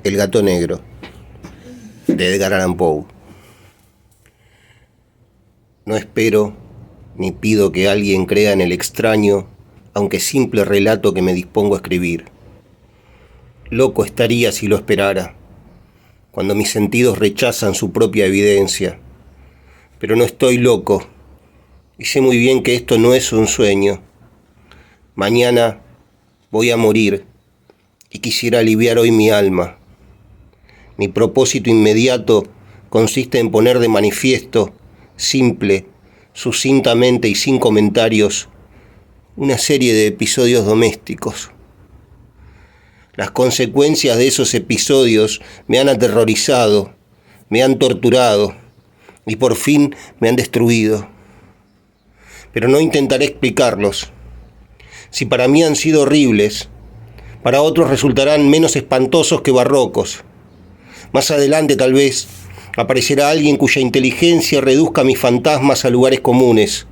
El gato negro, de Edgar Allan Poe. No espero ni pido que alguien crea en el extraño, aunque simple relato que me dispongo a escribir. Loco estaría si lo esperara, cuando mis sentidos rechazan su propia evidencia. Pero no estoy loco, y sé muy bien que esto no es un sueño. Mañana voy a morir, y quisiera aliviar hoy mi alma. Mi propósito inmediato consiste en poner de manifiesto, simple, sucintamente y sin comentarios, una serie de episodios domésticos. Las consecuencias de esos episodios me han aterrorizado, me han torturado y por fin me han destruido. Pero no intentaré explicarlos. Si para mí han sido horribles, para otros resultarán menos espantosos que barrocos. Más adelante, tal vez, aparecerá alguien cuya inteligencia reduzca mis fantasmas a lugares comunes.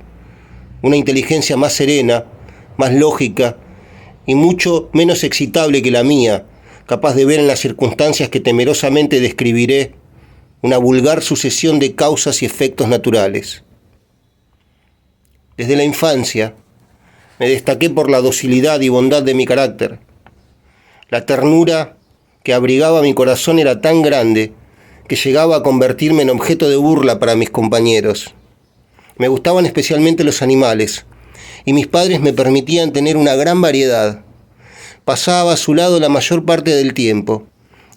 Una inteligencia más serena, más lógica y mucho menos excitable que la mía, capaz de ver en las circunstancias que temerosamente describiré una vulgar sucesión de causas y efectos naturales. Desde la infancia me destaqué por la docilidad y bondad de mi carácter. La ternura que abrigaba mi corazón era tan grande que llegaba a convertirme en objeto de burla para mis compañeros. Me gustaban especialmente los animales, y mis padres me permitían tener una gran variedad. Pasaba a su lado la mayor parte del tiempo,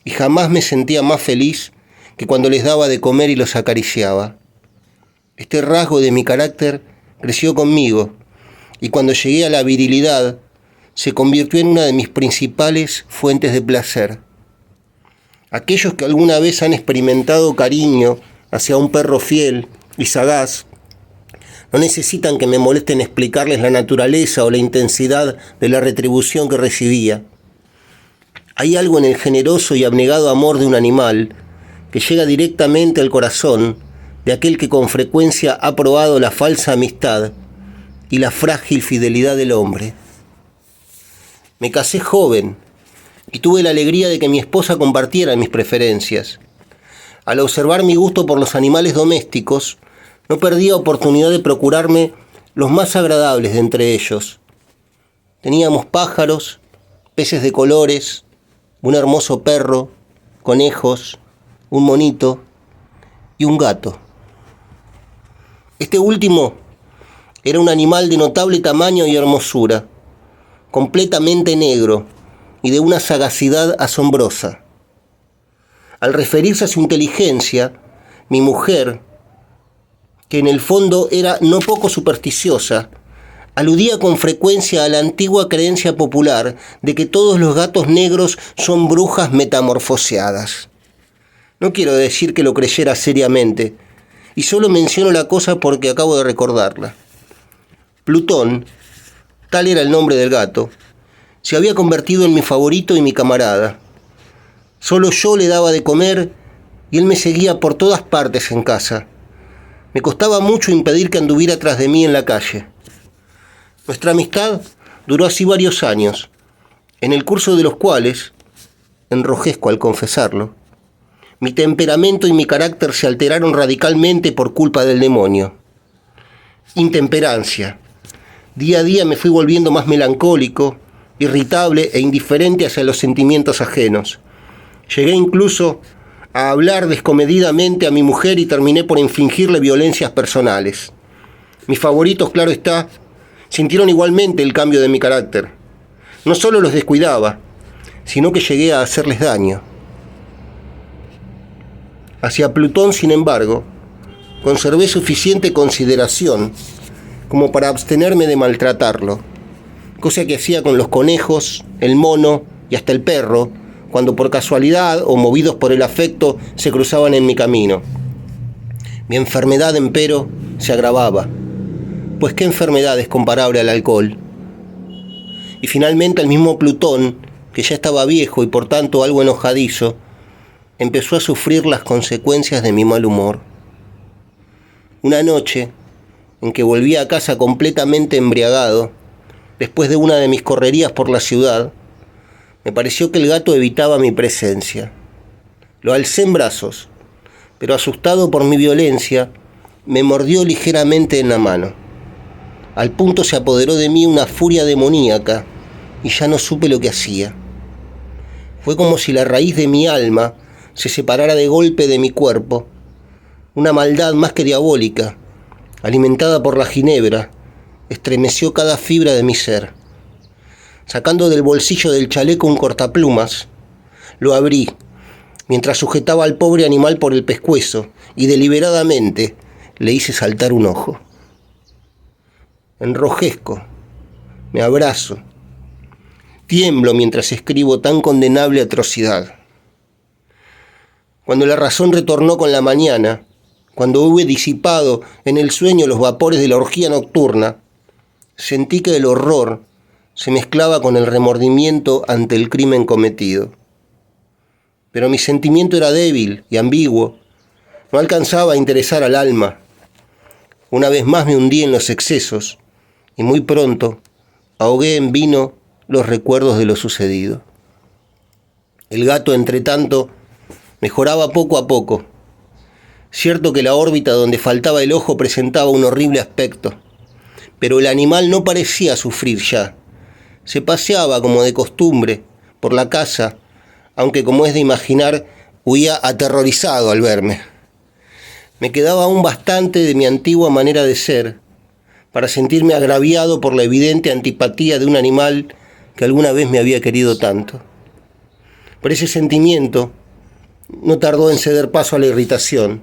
y jamás me sentía más feliz que cuando les daba de comer y los acariciaba. Este rasgo de mi carácter creció conmigo, y cuando llegué a la virilidad, se convirtió en una de mis principales fuentes de placer. Aquellos que alguna vez han experimentado cariño hacia un perro fiel y sagaz, no necesitan que me molesten explicarles la naturaleza o la intensidad de la retribución que recibía. Hay algo en el generoso y abnegado amor de un animal que llega directamente al corazón de aquel que con frecuencia ha probado la falsa amistad y la frágil fidelidad del hombre. Me casé joven y tuve la alegría de que mi esposa compartiera mis preferencias. Al observar mi gusto por los animales domésticos, no perdía oportunidad de procurarme los más agradables de entre ellos. Teníamos pájaros, peces de colores, un hermoso perro, conejos, un monito y un gato. Este último era un animal de notable tamaño y hermosura, completamente negro y de una sagacidad asombrosa. Al referirse a su inteligencia, mi mujer, que en el fondo era no poco supersticiosa, aludía con frecuencia a la antigua creencia popular de que todos los gatos negros son brujas metamorfoseadas. No quiero decir que lo creyera seriamente, y solo menciono la cosa porque acabo de recordarla. Plutón, tal era el nombre del gato, se había convertido en mi favorito y mi camarada. Solo yo le daba de comer y él me seguía por todas partes en casa. Me costaba mucho impedir que anduviera tras de mí en la calle. Nuestra amistad duró así varios años, en el curso de los cuales, enrojezco al confesarlo, mi temperamento y mi carácter se alteraron radicalmente por culpa del demonio. Intemperancia. Día a día me fui volviendo más melancólico, irritable e indiferente hacia los sentimientos ajenos. Llegué incluso a hablar descomedidamente a mi mujer y terminé por infligirle violencias personales. Mis favoritos, claro está, sintieron igualmente el cambio de mi carácter. No solo los descuidaba, sino que llegué a hacerles daño. Hacia Plutón, sin embargo, conservé suficiente consideración como para abstenerme de maltratarlo, cosa que hacía con los conejos, el mono y hasta el perro, cuando por casualidad o movidos por el afecto se cruzaban en mi camino. Mi enfermedad, empero, se agravaba, pues ¿qué enfermedad es comparable al alcohol? Y finalmente el mismo Plutón, que ya estaba viejo y por tanto algo enojadizo, empezó a sufrir las consecuencias de mi mal humor. Una noche, en que volví a casa completamente embriagado, después de una de mis correrías por la ciudad, me pareció que el gato evitaba mi presencia. Lo alcé en brazos, pero asustado por mi violencia, me mordió ligeramente en la mano. Al punto se apoderó de mí una furia demoníaca y ya no supe lo que hacía. Fue como si la raíz de mi alma se separara de golpe de mi cuerpo. Una maldad más que diabólica, alimentada por la ginebra, estremeció cada fibra de mi ser. Sacando del bolsillo del chaleco un cortaplumas, lo abrí, mientras sujetaba al pobre animal por el pescuezo, y deliberadamente le hice saltar un ojo. Enrojezco, me abrazo, tiemblo mientras escribo tan condenable atrocidad. Cuando la razón retornó con la mañana, cuando hube disipado en el sueño los vapores de la orgía nocturna, sentí que el horror se mezclaba con el remordimiento ante el crimen cometido. Pero mi sentimiento era débil y ambiguo, no alcanzaba a interesar al alma. Una vez más me hundí en los excesos y muy pronto ahogué en vino los recuerdos de lo sucedido. El gato, entretanto, mejoraba poco a poco. Cierto que la órbita donde faltaba el ojo presentaba un horrible aspecto, pero el animal no parecía sufrir ya. Se paseaba como de costumbre por la casa, aunque, como es de imaginar, huía aterrorizado al verme. Me quedaba aún bastante de mi antigua manera de ser para sentirme agraviado por la evidente antipatía de un animal que alguna vez me había querido tanto. Pero ese sentimiento no tardó en ceder paso a la irritación.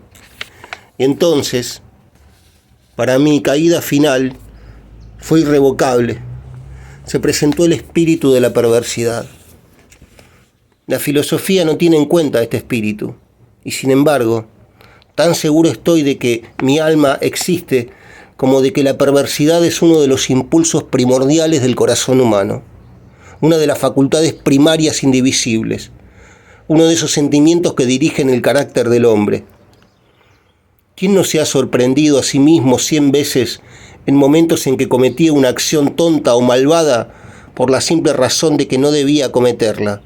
Y entonces, para mi caída final, fue irrevocable. Se presentó el espíritu de la perversidad. La filosofía no tiene en cuenta este espíritu, y sin embargo, tan seguro estoy de que mi alma existe como de que la perversidad es uno de los impulsos primordiales del corazón humano, una de las facultades primarias indivisibles, uno de esos sentimientos que dirigen el carácter del hombre. ¿Quién no se ha sorprendido a sí mismo 100 veces en momentos en que cometía una acción tonta o malvada por la simple razón de que no debía cometerla?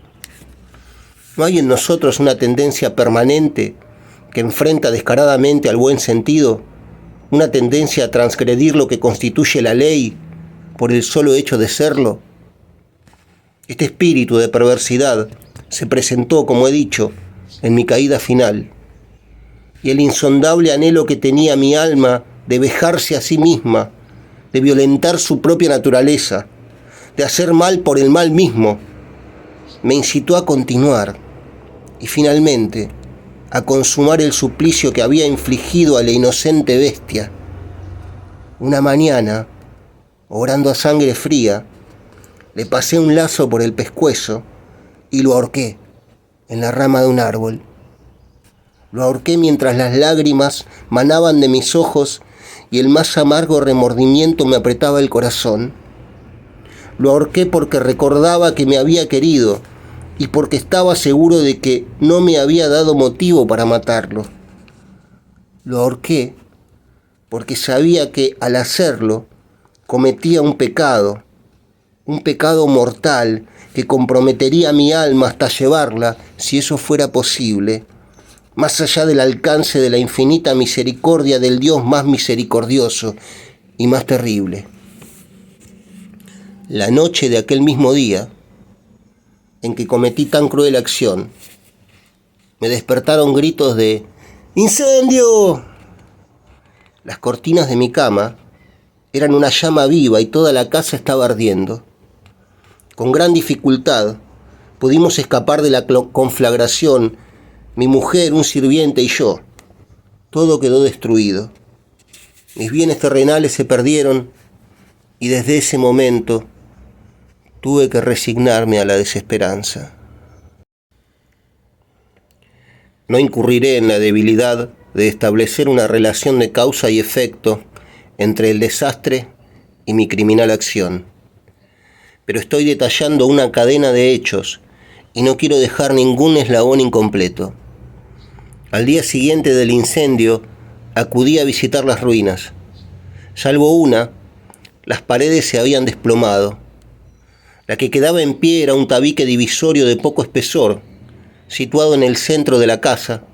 ¿No hay en nosotros una tendencia permanente que enfrenta descaradamente al buen sentido, una tendencia a transgredir lo que constituye la ley por el solo hecho de serlo? Este espíritu de perversidad se presentó, como he dicho, en mi caída final, y el insondable anhelo que tenía mi alma de vejarse a sí misma, de violentar su propia naturaleza, de hacer mal por el mal mismo, me incitó a continuar y finalmente a consumar el suplicio que había infligido a la inocente bestia. Una mañana, orando a sangre fría, le pasé un lazo por el pescuezo y lo ahorqué en la rama de un árbol. Lo ahorqué mientras las lágrimas manaban de mis ojos y el más amargo remordimiento me apretaba el corazón. Lo ahorqué porque recordaba que me había querido y porque estaba seguro de que no me había dado motivo para matarlo. Lo ahorqué porque sabía que al hacerlo cometía un pecado mortal que comprometería mi alma hasta llevarla, si eso fuera posible, más allá del alcance de la infinita misericordia del Dios más misericordioso y más terrible. La noche de aquel mismo día en que cometí tan cruel acción, me despertaron gritos de ¡incendio! Las cortinas de mi cama eran una llama viva y toda la casa estaba ardiendo. Con gran dificultad pudimos escapar de la conflagración, mi mujer, un sirviente y yo. Todo quedó destruido. Mis bienes terrenales se perdieron y desde ese momento tuve que resignarme a la desesperanza. No incurriré en la debilidad de establecer una relación de causa y efecto entre el desastre y mi criminal acción, pero estoy detallando una cadena de hechos y no quiero dejar ningún eslabón incompleto. Al día siguiente del incendio acudí a visitar las ruinas. Salvo una, las paredes se habían desplomado. La que quedaba en pie era un tabique divisorio de poco espesor, situado en el centro de la casa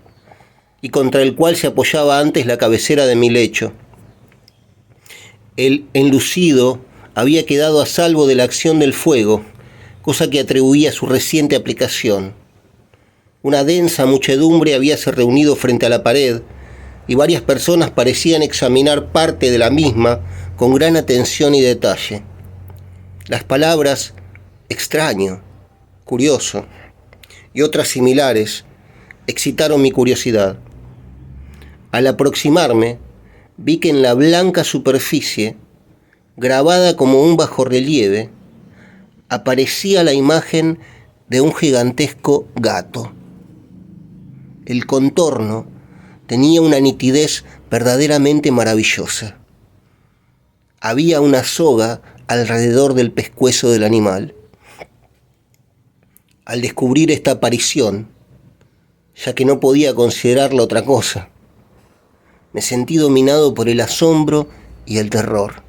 y contra el cual se apoyaba antes la cabecera de mi lecho. El enlucido había quedado a salvo de la acción del fuego, cosa que atribuía a su reciente aplicación. Una densa muchedumbre habíase reunido frente a la pared y varias personas parecían examinar parte de la misma con gran atención y detalle. Las palabras extraño, curioso y otras similares excitaron mi curiosidad. Al aproximarme, vi que en la blanca superficie, grabada como un bajorrelieve, aparecía la imagen de un gigantesco gato. El contorno tenía una nitidez verdaderamente maravillosa. Había una soga alrededor del pescuezo del animal. Al descubrir esta aparición, ya que no podía considerarla otra cosa, me sentí dominado por el asombro y el terror.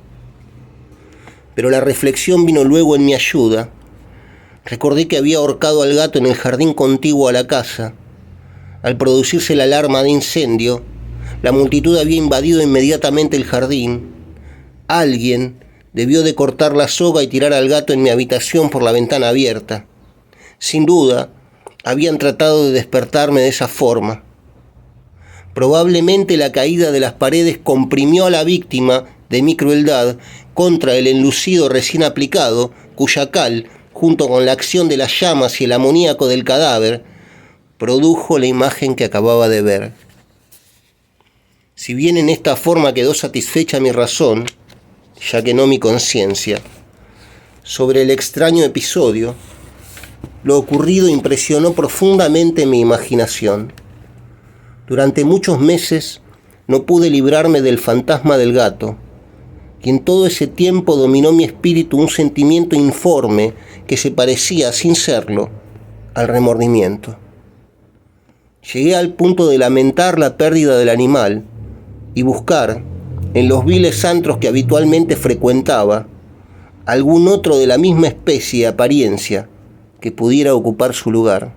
Pero la reflexión vino luego en mi ayuda. Recordé que había ahorcado al gato en el jardín contiguo a la casa. Al producirse la alarma de incendio, la multitud había invadido inmediatamente el jardín. Alguien debió de cortar la soga y tirar al gato en mi habitación por la ventana abierta. Sin duda, habían tratado de despertarme de esa forma. Probablemente la caída de las paredes comprimió a la víctima de mi crueldad contra el enlucido recién aplicado, cuya cal, junto con la acción de las llamas y el amoníaco del cadáver, produjo la imagen que acababa de ver. Si bien en esta forma quedó satisfecha mi razón, ya que no mi conciencia, sobre el extraño episodio, lo ocurrido impresionó profundamente mi imaginación. Durante muchos meses no pude librarme del fantasma del gato, y en todo ese tiempo dominó mi espíritu un sentimiento informe que se parecía, sin serlo, al remordimiento. Llegué al punto de lamentar la pérdida del animal y buscar, en los viles antros que habitualmente frecuentaba, algún otro de la misma especie y apariencia que pudiera ocupar su lugar.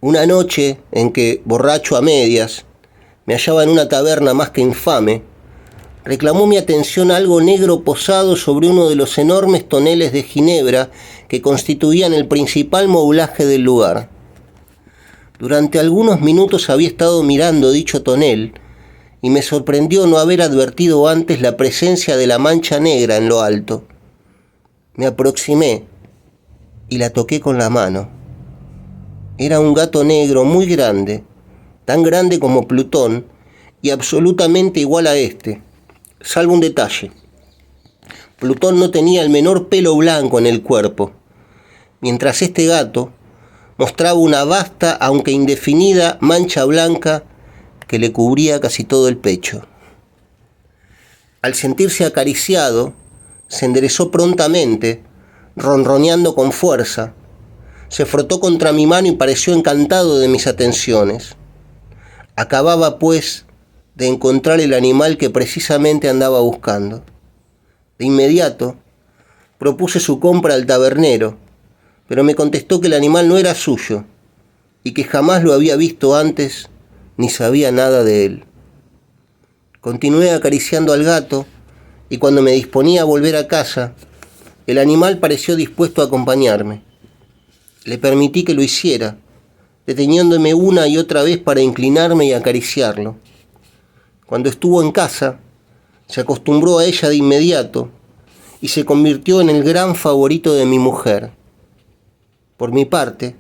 Una noche en que, borracho a medias, me hallaba en una taberna más que infame, reclamó mi atención algo negro posado sobre uno de los enormes toneles de ginebra que constituían el principal moulaje del lugar. Durante algunos minutos había estado mirando dicho tonel y me sorprendió no haber advertido antes la presencia de la mancha negra en lo alto. Me aproximé y la toqué con la mano. Era un gato negro muy grande, tan grande como Plutón y absolutamente igual a este, salvo un detalle. Plutón no tenía el menor pelo blanco en el cuerpo, mientras este gato mostraba una vasta, aunque indefinida, mancha blanca que le cubría casi todo el pecho. Al sentirse acariciado, se enderezó prontamente, ronroneando con fuerza. Se frotó contra mi mano y pareció encantado de mis atenciones. Acababa, pues, de encontrar el animal que precisamente andaba buscando. De inmediato, propuse su compra al tabernero, pero me contestó que el animal no era suyo y que jamás lo había visto antes ni sabía nada de él. Continué acariciando al gato y cuando me disponía a volver a casa, el animal pareció dispuesto a acompañarme. Le permití que lo hiciera, deteniéndome una y otra vez para inclinarme y acariciarlo. Cuando estuvo en casa, se acostumbró a ella de inmediato y se convirtió en el gran favorito de mi mujer. Por mi parte,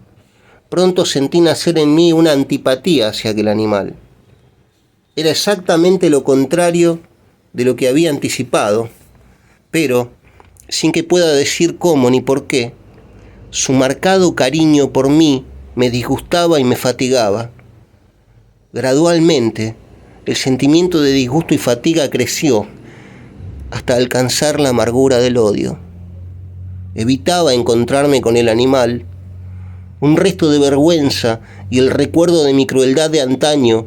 pronto sentí nacer en mí una antipatía hacia aquel animal. Era exactamente lo contrario de lo que había anticipado, pero, sin que pueda decir cómo ni por qué, su marcado cariño por mí me disgustaba y me fatigaba. Gradualmente, el sentimiento de disgusto y fatiga creció hasta alcanzar la amargura del odio. Evitaba encontrarme con el animal. Un resto de vergüenza y el recuerdo de mi crueldad de antaño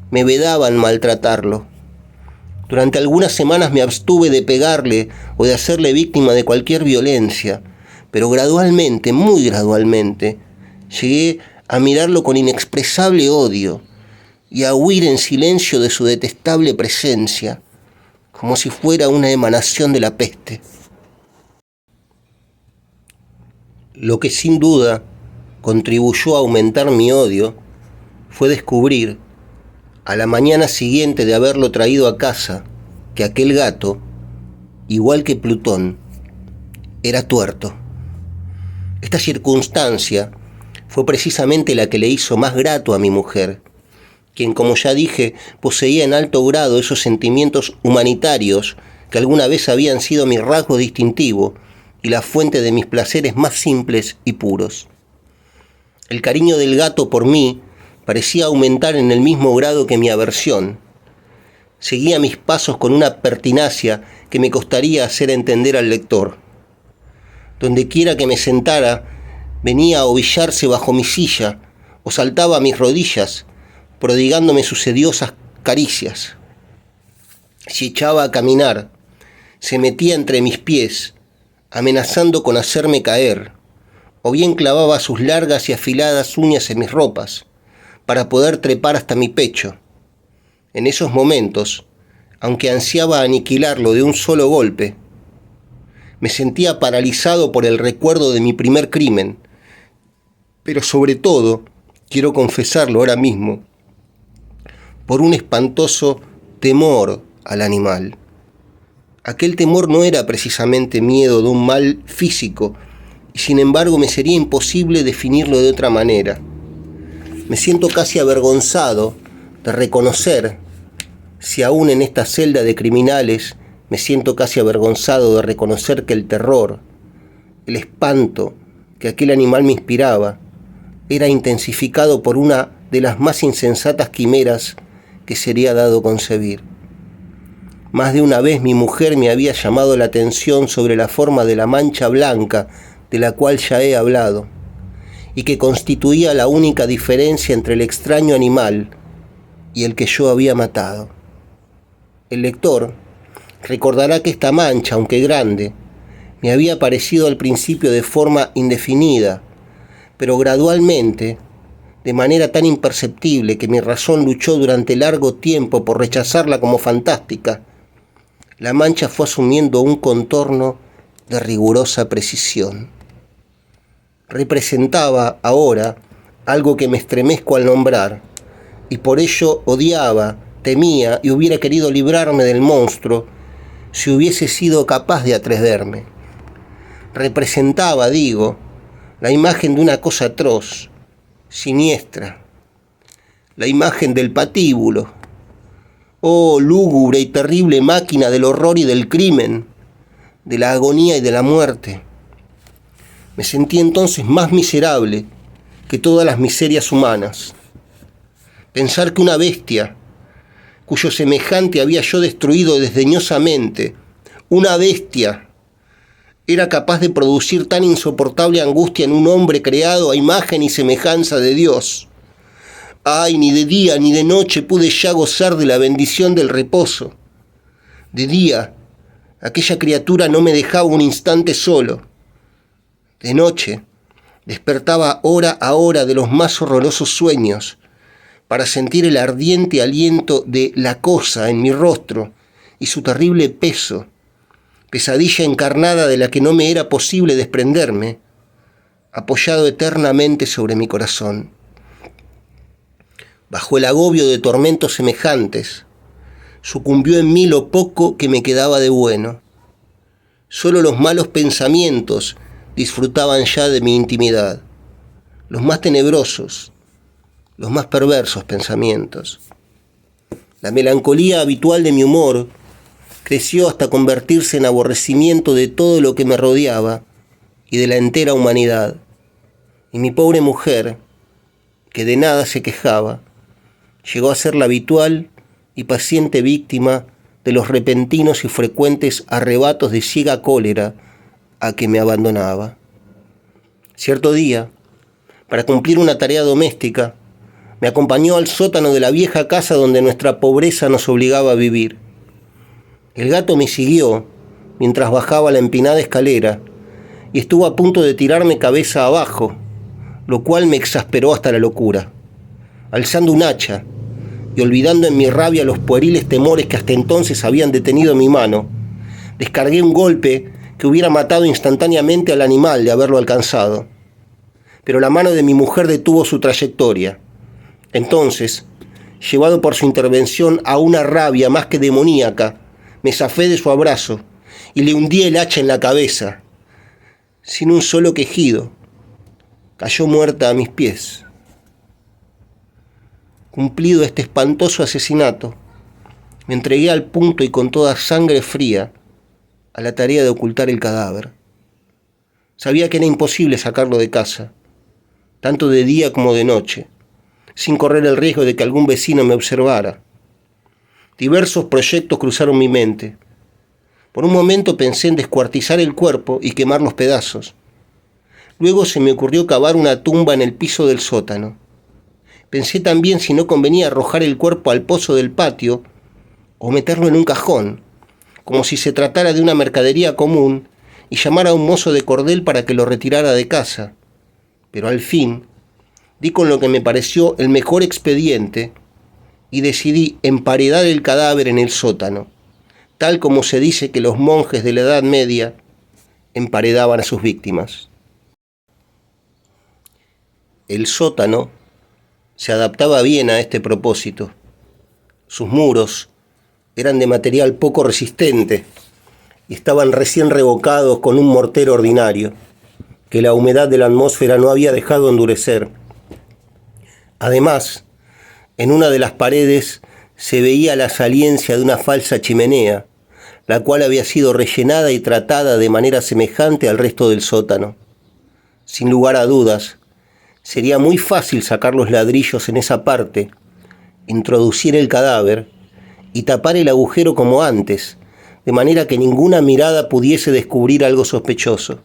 me vedaban maltratarlo. Durante algunas semanas me abstuve de pegarle o de hacerle víctima de cualquier violencia, pero gradualmente, muy gradualmente, Llegué a mirarlo con inexpresable odio y a huir en silencio de su detestable presencia, como si fuera una emanación de la peste. Lo que sin duda contribuyó a aumentar mi odio fue descubrir, a la mañana siguiente de haberlo traído a casa, que aquel gato, igual que Plutón, era tuerto. Esta circunstancia fue precisamente la que le hizo más grato a mi mujer, quien, como ya dije, poseía en alto grado esos sentimientos humanitarios que alguna vez habían sido mi rasgo distintivo y la fuente de mis placeres más simples y puros. El cariño del gato por mí parecía aumentar en el mismo grado que mi aversión. Seguía mis pasos con una pertinacia que me costaría hacer entender al lector. Donde quiera que me sentara, venía a ovillarse bajo mi silla o saltaba a mis rodillas, prodigándome sus sediosas caricias. Si echaba a caminar, se metía entre mis pies, amenazando con hacerme caer, o bien clavaba sus largas y afiladas uñas en mis ropas, para poder trepar hasta mi pecho. En esos momentos, aunque ansiaba aniquilarlo de un solo golpe, me sentía paralizado por el recuerdo de mi primer crimen, pero sobre todo, quiero confesarlo ahora mismo, por un espantoso temor al animal. Aquel temor no era precisamente miedo de un mal físico, y sin embargo me sería imposible definirlo de otra manera. Me siento casi avergonzado de reconocer, si aún en esta celda de criminales, me siento casi avergonzado de reconocer que el terror, el espanto que aquel animal me inspiraba, era intensificado por una de las más insensatas quimeras que sería dado concebir. Más de una vez mi mujer me había llamado la atención sobre la forma de la mancha blanca de la cual ya he hablado, y que constituía la única diferencia entre el extraño animal y el que yo había matado. El lector recordará que esta mancha, aunque grande, me había aparecido al principio de forma indefinida, pero gradualmente, de manera tan imperceptible que mi razón luchó durante largo tiempo por rechazarla como fantástica, la mancha fue asumiendo un contorno de rigurosa precisión. Representaba ahora algo que me estremezco al nombrar, y por ello odiaba, temía y hubiera querido librarme del monstruo si hubiese sido capaz de atreverme. Representaba, digo, la imagen de una cosa atroz, siniestra, la imagen del patíbulo. Oh, lúgubre y terrible máquina del horror y del crimen, de la agonía y de la muerte. Me sentí entonces más miserable que todas las miserias humanas. Pensar que una bestia, cuyo semejante había yo destruido desdeñosamente, una bestia, era capaz de producir tan insoportable angustia en un hombre creado a imagen y semejanza de Dios. Ay, ni de día ni de noche pude ya gozar de la bendición del reposo. De día, aquella criatura no me dejaba un instante solo. De noche, despertaba hora a hora de los más horrorosos sueños, para sentir el ardiente aliento de la cosa en mi rostro y su terrible peso, pesadilla encarnada de la que no me era posible desprenderme, apoyado eternamente sobre mi corazón. Bajo el agobio de tormentos semejantes, sucumbió en mí lo poco que me quedaba de bueno. Solo los malos pensamientos disfrutaban ya de mi intimidad, los más tenebrosos, los más perversos pensamientos. La melancolía habitual de mi humor creció hasta convertirse en aborrecimiento de todo lo que me rodeaba y de la entera humanidad. Y mi pobre mujer, que de nada se quejaba, llegó a ser la habitual y paciente víctima de los repentinos y frecuentes arrebatos de ciega cólera a que me abandonaba. Cierto día, para cumplir una tarea doméstica, me acompañó al sótano de la vieja casa donde nuestra pobreza nos obligaba a vivir. El gato me siguió mientras bajaba la empinada escalera y estuvo a punto de tirarme cabeza abajo, lo cual me exasperó hasta la locura. Alzando un hacha y olvidando en mi rabia los pueriles temores que hasta entonces habían detenido mi mano, descargué un golpe que hubiera matado instantáneamente al animal de haberlo alcanzado. Pero la mano de mi mujer detuvo su trayectoria. Entonces, llevado por su intervención a una rabia más que demoníaca, me zafé de su abrazo y le hundí el hacha en la cabeza. Sin un solo quejido, cayó muerta a mis pies. Cumplido este espantoso asesinato, me entregué al punto y con toda sangre fría a la tarea de ocultar el cadáver. Sabía que era imposible sacarlo de casa, tanto de día como de noche, sin correr el riesgo de que algún vecino me observara. Diversos proyectos cruzaron mi mente. Por un momento pensé en descuartizar el cuerpo y quemar los pedazos. Luego se me ocurrió cavar una tumba en el piso del sótano. Pensé también si no convenía arrojar el cuerpo al pozo del patio o meterlo en un cajón, como si se tratara de una mercadería común, y llamar a un mozo de cordel para que lo retirara de casa. Pero al fin di con lo que me pareció el mejor expediente y decidí emparedar el cadáver en el sótano, tal como se dice que los monjes de la Edad Media emparedaban a sus víctimas. El sótano se adaptaba bien a este propósito. Sus muros eran de material poco resistente y estaban recién revocados con un mortero ordinario, que la humedad de la atmósfera no había dejado endurecer. Además, en una de las paredes se veía la saliencia de una falsa chimenea, la cual había sido rellenada y tratada de manera semejante al resto del sótano. Sin lugar a dudas, sería muy fácil sacar los ladrillos en esa parte, introducir el cadáver y tapar el agujero como antes, de manera que ninguna mirada pudiese descubrir algo sospechoso.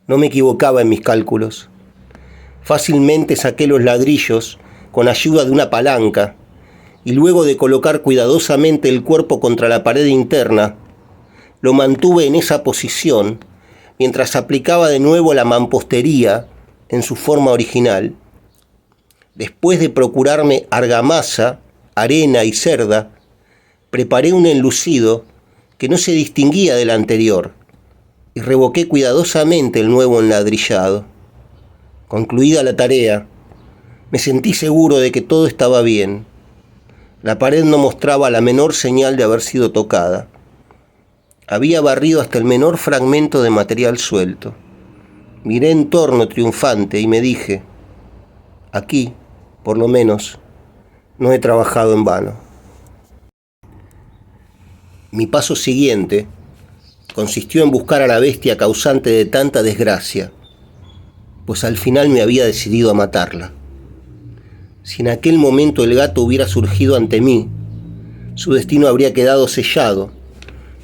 No me equivocaba en mis cálculos. Fácilmente saqué los ladrillos con ayuda de una palanca y luego de colocar cuidadosamente el cuerpo contra la pared interna, lo mantuve en esa posición mientras aplicaba de nuevo la mampostería en su forma original. Después de procurarme argamasa, arena y cerda, preparé un enlucido que no se distinguía del anterior y revoqué cuidadosamente el nuevo enladrillado. Concluida la tarea, me sentí seguro de que todo estaba bien. La pared no mostraba la menor señal de haber sido tocada. Había barrido hasta el menor fragmento de material suelto. Miré en torno triunfante y me dije: aquí, por lo menos, no he trabajado en vano. Mi paso siguiente consistió en buscar a la bestia causante de tanta desgracia, pues al final me había decidido a matarla. Si en aquel momento el gato hubiera surgido ante mí, su destino habría quedado sellado,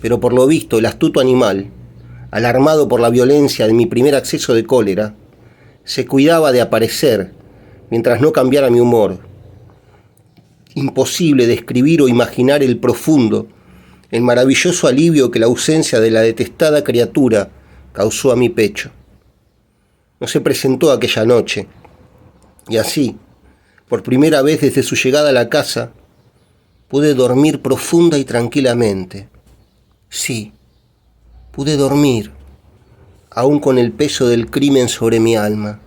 pero por lo visto el astuto animal, alarmado por la violencia de mi primer acceso de cólera, se cuidaba de aparecer mientras no cambiara mi humor. Imposible describir o imaginar el profundo, el maravilloso alivio que la ausencia de la detestada criatura causó a mi pecho. No se presentó aquella noche, y así, por primera vez desde su llegada a la casa, pude dormir profunda y tranquilamente. Sí, pude dormir, aún con el peso del crimen sobre mi alma.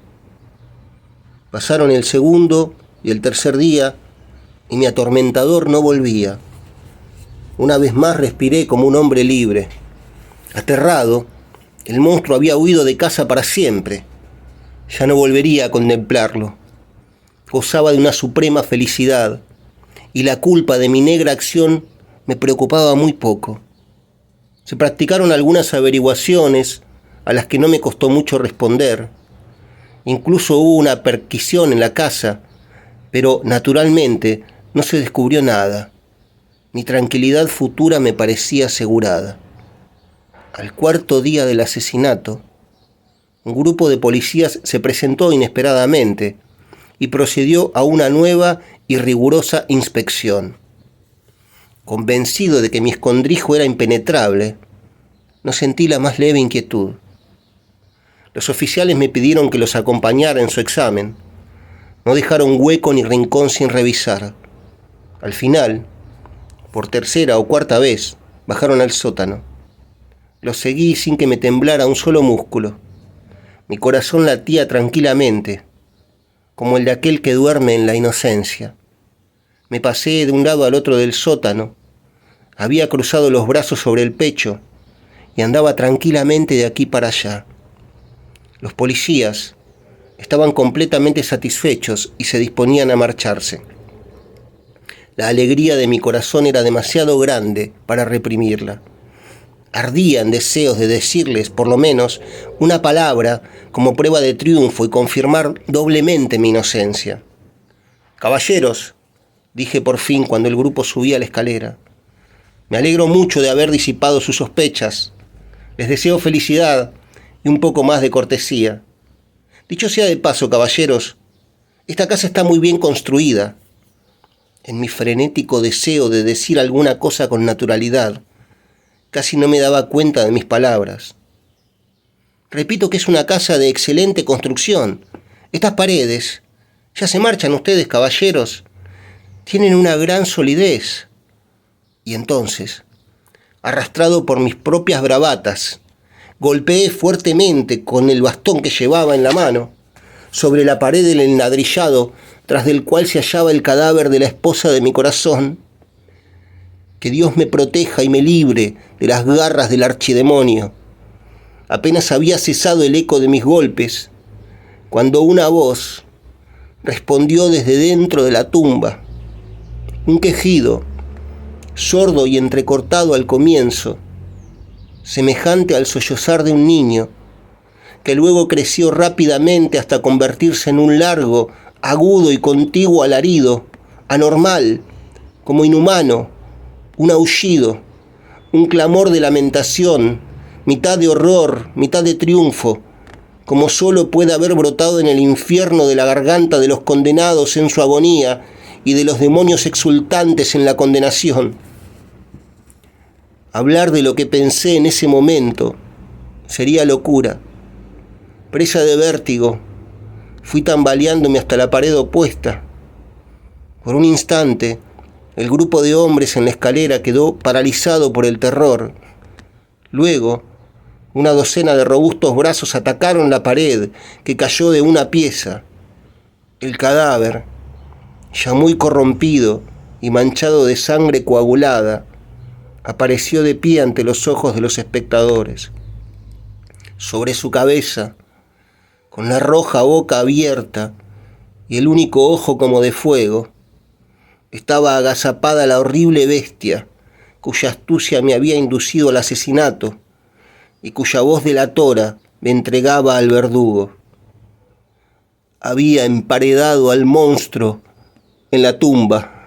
Pasaron el segundo y el tercer día, y mi atormentador no volvía. Una vez más respiré como un hombre libre. Aterrado, el monstruo había huido de casa para siempre. Ya no volvería a contemplarlo. Gozaba de una suprema felicidad, y la culpa de mi negra acción me preocupaba muy poco. Se practicaron algunas averiguaciones a las que no me costó mucho responder. Incluso hubo una perquisición en la casa, pero naturalmente no se descubrió nada. Mi tranquilidad futura me parecía asegurada. Al cuarto día del asesinato, un grupo de policías se presentó inesperadamente y procedió a una nueva y rigurosa inspección. Convencido de que mi escondrijo era impenetrable, no sentí la más leve inquietud. Los oficiales me pidieron que los acompañara en su examen. No dejaron hueco ni rincón sin revisar. Al final, por tercera o cuarta vez, bajaron al sótano. Los seguí sin que me temblara un solo músculo. Mi corazón latía tranquilamente, como el de aquel que duerme en la inocencia. Me pasé de un lado al otro del sótano. Había cruzado los brazos sobre el pecho y andaba tranquilamente de aquí para allá. Los policías estaban completamente satisfechos y se disponían a marcharse. La alegría de mi corazón era demasiado grande para reprimirla. Ardía en deseos de decirles, por lo menos, una palabra como prueba de triunfo y confirmar doblemente mi inocencia. «Caballeros», dije por fin cuando el grupo subía la escalera, «me alegro mucho de haber disipado sus sospechas. Les deseo felicidad y un poco más de cortesía. Dicho sea de paso, caballeros, esta casa está muy bien construida». En mi frenético deseo de decir alguna cosa con naturalidad, casi no me daba cuenta de mis palabras. «Repito que es una casa de excelente construcción. Estas paredes, ya se marchan ustedes, caballeros, tienen una gran solidez». Y entonces, arrastrado por mis propias bravatas, golpeé fuertemente con el bastón que llevaba en la mano sobre la pared del enladrillado tras del cual se hallaba el cadáver de la esposa de mi corazón. Que Dios me proteja y me libre de las garras del archidemonio. Apenas había cesado el eco de mis golpes, cuando una voz respondió desde dentro de la tumba. Un quejido, sordo y entrecortado al comienzo, semejante al sollozar de un niño, que luego creció rápidamente hasta convertirse en un largo, agudo y contiguo alarido, anormal, como inhumano, un aullido, un clamor de lamentación, mitad de horror, mitad de triunfo, como solo puede haber brotado en el infierno de la garganta de los condenados en su agonía y de los demonios exultantes en la condenación. Hablar de lo que pensé en ese momento sería locura. Presa de vértigo, fui tambaleándome hasta la pared opuesta. Por un instante, el grupo de hombres en la escalera quedó paralizado por el terror. Luego, una docena de robustos brazos atacaron la pared, que cayó de una pieza. El cadáver, ya muy corrompido y manchado de sangre coagulada, apareció de pie ante los ojos de los espectadores. Sobre su cabeza, con la roja boca abierta y el único ojo como de fuego, estaba agazapada la horrible bestia cuya astucia me había inducido al asesinato y cuya voz delatora me entregaba al verdugo. Había emparedado al monstruo en la tumba.